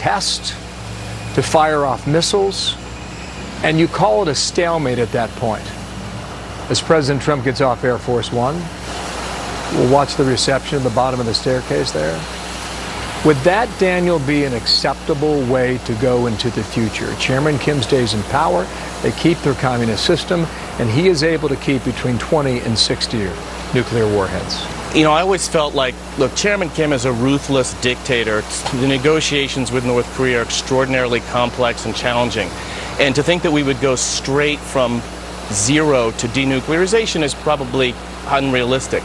test, to fire off missiles, and you call it a stalemate at that point. As President Trump gets off Air Force One, we'll watch the reception at the bottom of the staircase there. Would that, Daniel, be an acceptable way to go into the future? Chairman Kim stays in power, they keep their communist system, and he is able to keep between 20 and 60 nuclear warheads. You know, I always felt like, look, Chairman Kim is a ruthless dictator. The negotiations with North Korea are extraordinarily complex and challenging. And to think that we would go straight from zero to denuclearization is probably unrealistic.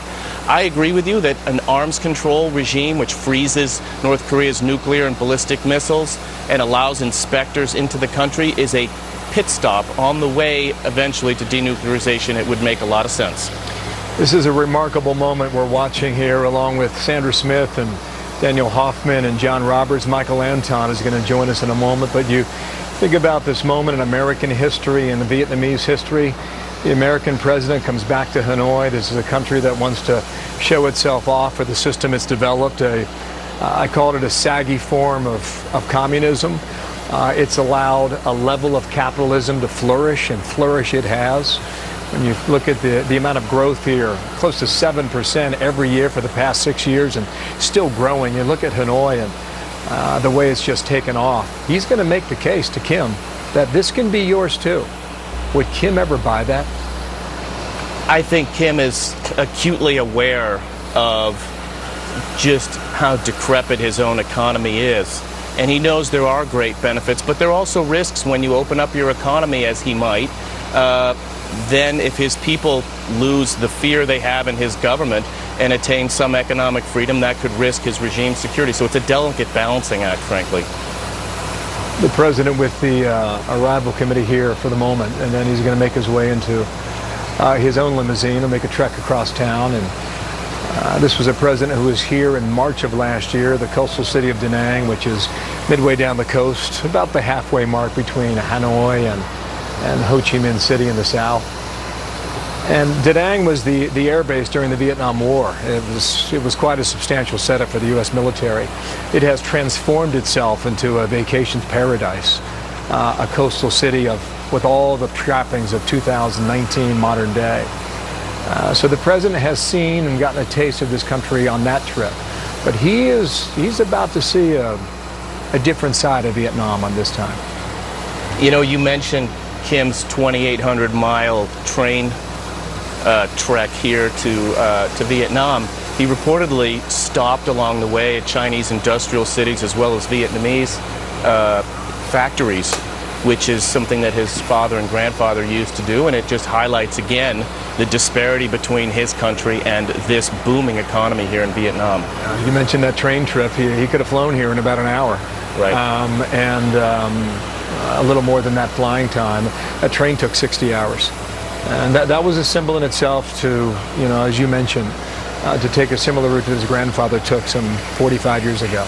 I agree with you that an arms control regime which freezes North Korea's nuclear and ballistic missiles and allows inspectors into the country is a pit stop on the way eventually to denuclearization. It would make a lot of sense. This is a remarkable moment we're watching here, along with Sandra Smith and Daniel Hoffman and John Roberts. Michael Anton is going to join us in a moment. But you think about this moment in American history and the Vietnamese history. The American president comes back to Hanoi. This is a country that wants to show itself off for the system it's developed. I called it a saggy form of communism. It's allowed a level of capitalism to flourish, and flourish it has. When you look at the amount of growth here, close to 7% every year for the past 6 years, and still growing. You look at Hanoi and the way it's just taken off. He's going to make the case to Kim that this can be yours too. Would Kim ever buy that? I think Kim is acutely aware of just how decrepit his own economy is. And he knows there are great benefits, but there are also risks when you open up your economy, as he might. Then if his people lose the fear they have in his government and attain some economic freedom, that could risk his regime's security. So it's a delicate balancing act, frankly. The president with the arrival committee here for the moment, and then he's going to make his way into his own limousine and make a trek across town. And this was a president who was here in March of last year, the coastal city of Da Nang, which is midway down the coast, about the halfway mark between Hanoi and Ho Chi Minh City in the south. And Da Nang was the air base during the Vietnam War. It was quite a substantial setup for the U.S. military. It has transformed itself into a vacation paradise, a coastal city with all the trappings of 2019 modern day. So the president has seen and gotten a taste of this country on that trip. But he's about to see a different side of Vietnam on this time. You know, you mentioned Kim's 2,800-mile train trek here to Vietnam. He reportedly stopped along the way at Chinese industrial cities as well as Vietnamese factories, which is something that his father and grandfather used to do, and it just highlights again the disparity between his country and this booming economy here in Vietnam. You mentioned that train trip. He could have flown here in about an hour. Right. A little more than that flying time. That train took 60 hours. And that was a symbol in itself to, you know, as you mentioned, to take a similar route that his grandfather took some 45 years ago.